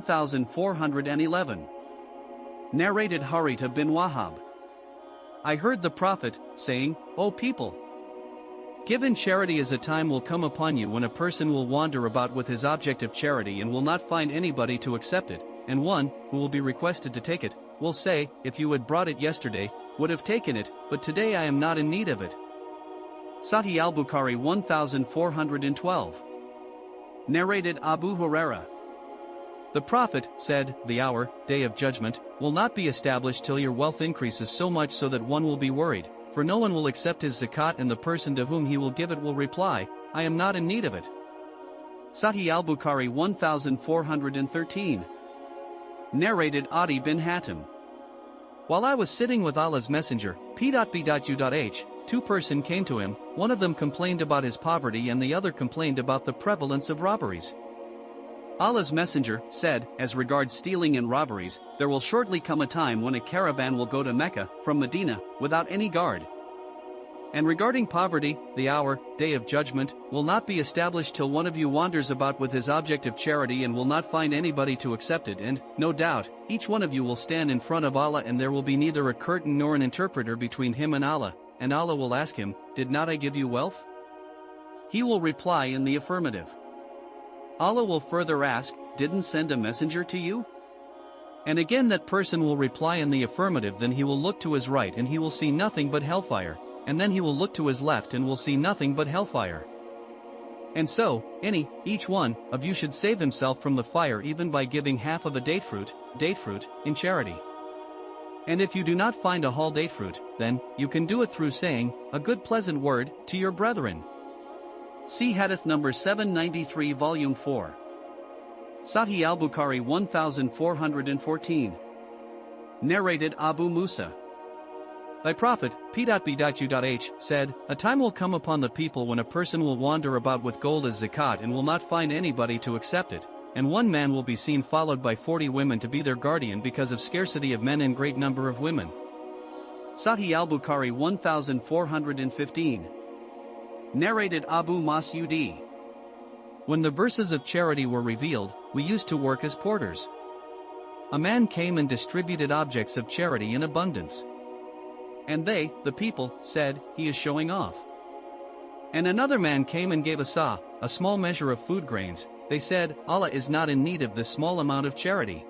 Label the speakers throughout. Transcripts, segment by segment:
Speaker 1: 1411. Narrated Harita bin Wahab. I heard the Prophet saying, O people! Give in charity, as a time will come upon you when a person will wander about with his object of charity and will not find anybody to accept it, and one, who will be requested to take it, will say, if you had brought it yesterday, would have taken it, but today I am not in need of it. Sahih al-Bukhari 1412. Narrated Abu Huraira. The Prophet said, the hour, day of judgment, will not be established till your wealth increases so much so that one will be worried, for no one will accept his zakat, and the person to whom he will give it will reply, I am not in need of it. Sahih al-Bukhari 1413. Narrated Adi bin Hatim. While I was sitting with Allah's Messenger, P.B.U.H., two persons came to him, one of them complained about his poverty and the other complained about the prevalence of robberies. Allah's Messenger said, as regards stealing and robberies, there will shortly come a time when a caravan will go to Mecca, from Medina, without any guard. And regarding poverty, the hour, day of judgment, will not be established till one of you wanders about with his object of charity and will not find anybody to accept it, and, no doubt, each one of you will stand in front of Allah and there will be neither a curtain nor an interpreter between him and Allah, and Allah will ask him, did not I give you wealth? He will reply in the affirmative. Allah will further ask, didn't send a messenger to you? And again that person will reply in the affirmative. Then he will look to his right and he will see nothing but hellfire, and then he will look to his left and will see nothing but hellfire. And so, each one of you should save himself from the fire even by giving half of a date fruit, in charity. And if you do not find a whole date fruit, then you can do it through saying a good pleasant word to your brethren. See Hadith Number 793 Volume 4. Sahih al-Bukhari 1414. Narrated Abu Musa. Thy Prophet, P.B.U.H., said, a time will come upon the people when a person will wander about with gold as zakat and will not find anybody to accept it, and one man will be seen followed by 40 women to be their guardian because of scarcity of men and great number of women. Sahih al-Bukhari 1415. Narrated Abu Mas'ud. When the verses of charity were revealed, we used to work as porters. A man came and distributed objects of charity in abundance. And they, the people, said, he is showing off. And another man came and gave a small measure of food grains. They said, Allah is not in need of this small amount of charity.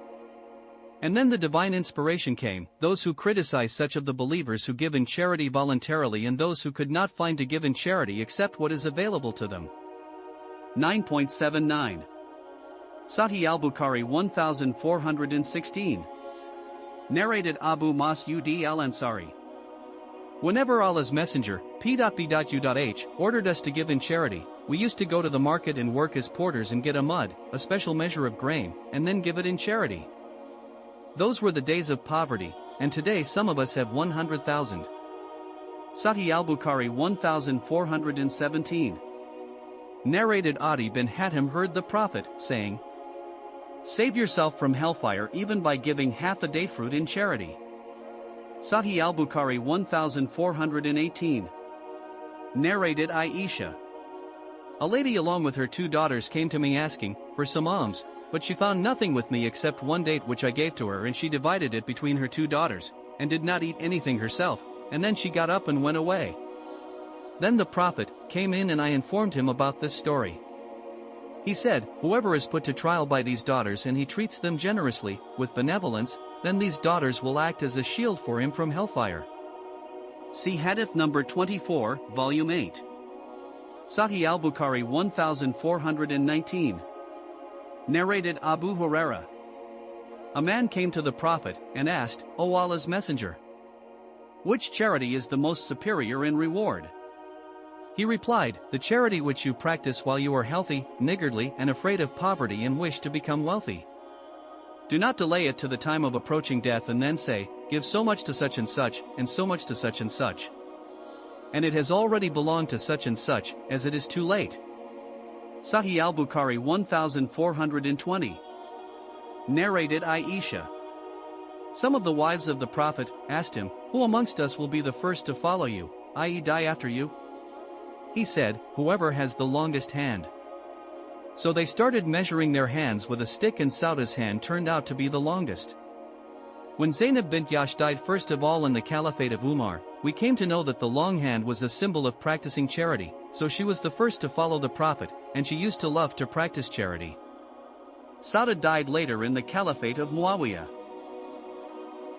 Speaker 1: And then the divine inspiration came, those who criticize such of the believers who give in charity voluntarily and those who could not find to give in charity except what is available to them. 9.79. Sahih al-Bukhari 1416. Narrated Abu Mas'ud al-Ansari. Whenever Allah's Messenger, P.B.U.H., ordered us to give in charity, we used to go to the market and work as porters and get a special measure of grain, and then give it in charity. Those were the days of poverty, and today some of us have 100,000. Sahih al-Bukhari 1417. Narrated Adi bin Hatim heard the Prophet saying, save yourself from hellfire even by giving half a date fruit in charity. Sahih al-Bukhari 1418. Narrated Aisha. A lady along with her two daughters came to me asking for some alms, but she found nothing with me except one date which I gave to her, and she divided it between her two daughters, and did not eat anything herself, and then she got up and went away. Then the Prophet came in and I informed him about this story. He said, whoever is put to trial by these daughters and he treats them generously, with benevolence, then these daughters will act as a shield for him from hellfire. See Hadith Number 24, Volume 8. Sahih al-Bukhari 1419. Narrated Abu Huraira. A man came to the Prophet and asked, O Allah's Messenger, which charity is the most superior in reward? He replied, the charity which you practice while you are healthy, niggardly, and afraid of poverty and wish to become wealthy. Do not delay it to the time of approaching death and then say, give so much to such, and so much to such and such. And it has already belonged to such and such, as it is too late. Sahih al-Bukhari 1420. Narrated Aisha. Some of the wives of the Prophet asked him, who amongst us will be the first to follow you, i.e. die after you? He said, whoever has the longest hand. So they started measuring their hands with a stick, and Sauda's hand turned out to be the longest. When Zainab bint Yash died first of all in the Caliphate of Umar, we came to know that the long hand was a symbol of practicing charity, so she was the first to follow the Prophet, and she used to love to practice charity. Sauda died later in the Caliphate of Muawiyah.